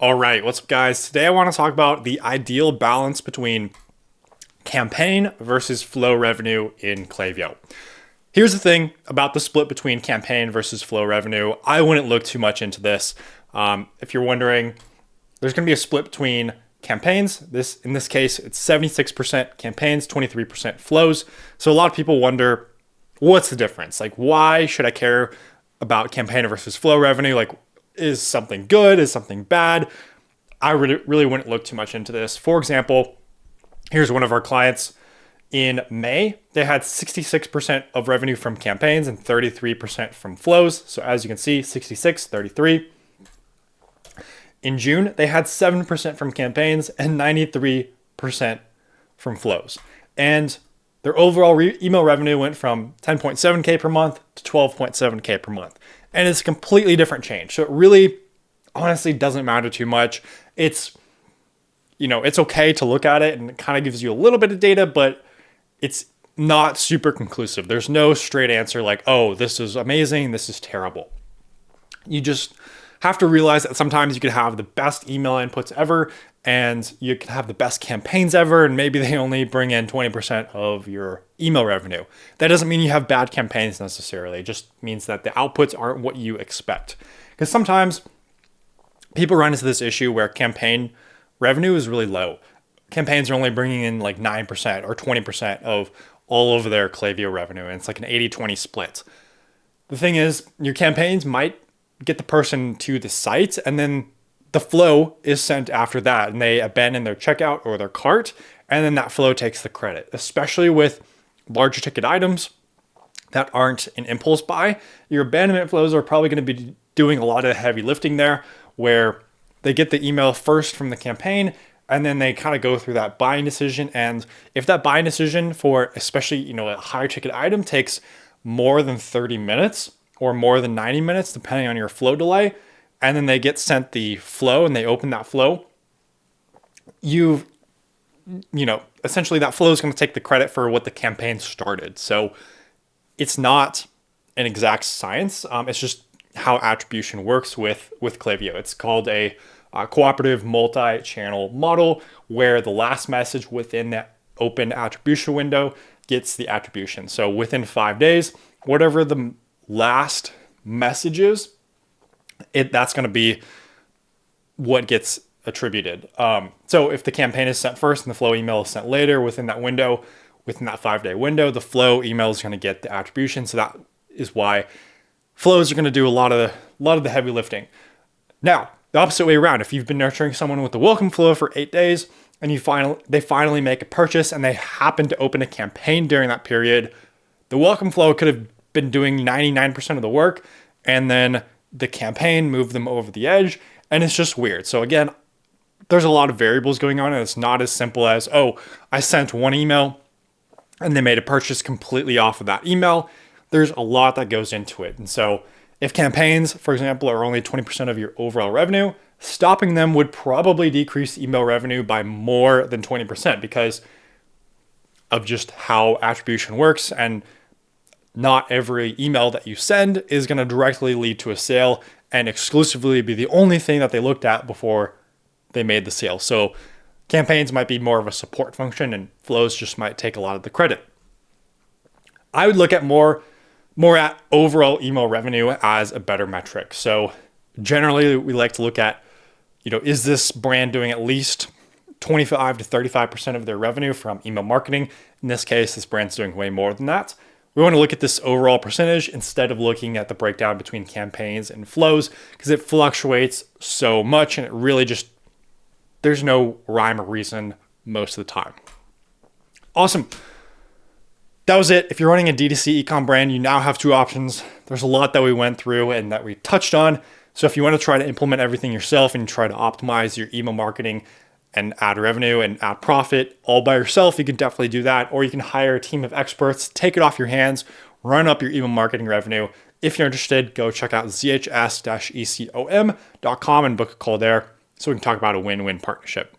All right, what's up, guys? Today I want to talk about the ideal balance between campaign versus flow revenue in Klaviyo. Here's the thing about the split between campaign versus flow revenue. I wouldn't look too much into this. If you're wondering, there's going to be a split between campaigns. In this case, it's 76% campaigns, 23% flows. So a lot of people wonder, what's the difference? Like, why should I care about campaign versus flow revenue? Like, is something good? Is something bad? I really wouldn't look too much into this. For example, here's one of our clients. In May, they had 66% of revenue from campaigns and 33% from flows. So as you can see, 66, 33. In June, they had 7% from campaigns and 93% from flows. And their overall email revenue went from 10.7K per month to 12.7K per month. And it's a completely different change. So it really honestly doesn't matter too much. It's okay to look at it and it kind of gives you a little bit of data, but it's not super conclusive. There's no straight answer like, oh, this is amazing, this is terrible. You just have to realize that sometimes you could have the best email inputs ever and you could have the best campaigns ever, and maybe they only bring in 20% of your email revenue. That doesn't mean you have bad campaigns necessarily. It just means that the outputs aren't what you expect. Because sometimes people run into this issue where campaign revenue is really low. Campaigns are only bringing in like 9% or 20% of all of their Klaviyo revenue, and it's like an 80-20 split. The thing is, your campaigns might get the person to the site, and then the flow is sent after that, and they abandon their checkout or their cart, and then that flow takes the credit. Especially with larger ticket items that aren't an impulse buy, your abandonment flows are probably going to be doing a lot of the heavy lifting there, where they get the email first from the campaign, and then they kind of go through that buying decision. And if that buying decision for especially, a higher ticket item takes more than 30 minutes or more than 90 minutes, depending on your flow delay, and then they get sent the flow and they open that flow, essentially that flow is going to take the credit for what the campaign started. So it's not an exact science. It's just how attribution works with Klaviyo. It's called a cooperative multi-channel model, where the last message within that open attribution window gets the attribution. So within 5 days, whatever the last message is, that's going to be what gets attributed. So if the campaign is sent first and the flow email is sent later within that window, within that 5-day window, the flow email is going to get the attribution. So that is why flows are going to do a lot of the heavy lifting. Now, the opposite way around, if you've been nurturing someone with the welcome flow for 8 days and they finally make a purchase and they happen to open a campaign during that period, the welcome flow could have been doing 99% of the work, and then the campaign moved them over the edge, and it's just weird. So again, there's a lot of variables going on, and it's not as simple as, oh, I sent one email and they made a purchase completely off of that email. There's a lot that goes into it. And so if campaigns, for example, are only 20% of your overall revenue, stopping them would probably decrease email revenue by more than 20% because of just how attribution works. And not every email that you send is going to directly lead to a sale and exclusively be the only thing that they looked at before they made the sale. So campaigns might be more of a support function, and flows just might take a lot of the credit. I would look at more at overall email revenue as a better metric. So generally we like to look at, is this brand doing at least 25 to 35% of their revenue from email marketing? In this case, this brand's doing way more than that. We want to look at this overall percentage instead of looking at the breakdown between campaigns and flows, because it fluctuates so much and it really there's no rhyme or reason most of the time. Awesome. That was it. If you're running a D2C ecom brand, you now have two options. There's a lot that we went through and that we touched on. So if you want to try to implement everything yourself and try to optimize your email marketing and add revenue and add profit all by yourself, you can definitely do that. Or you can hire a team of experts, take it off your hands, run up your email marketing revenue. If you're interested, go check out zhs-ecom.com and book a call there so we can talk about a win-win partnership.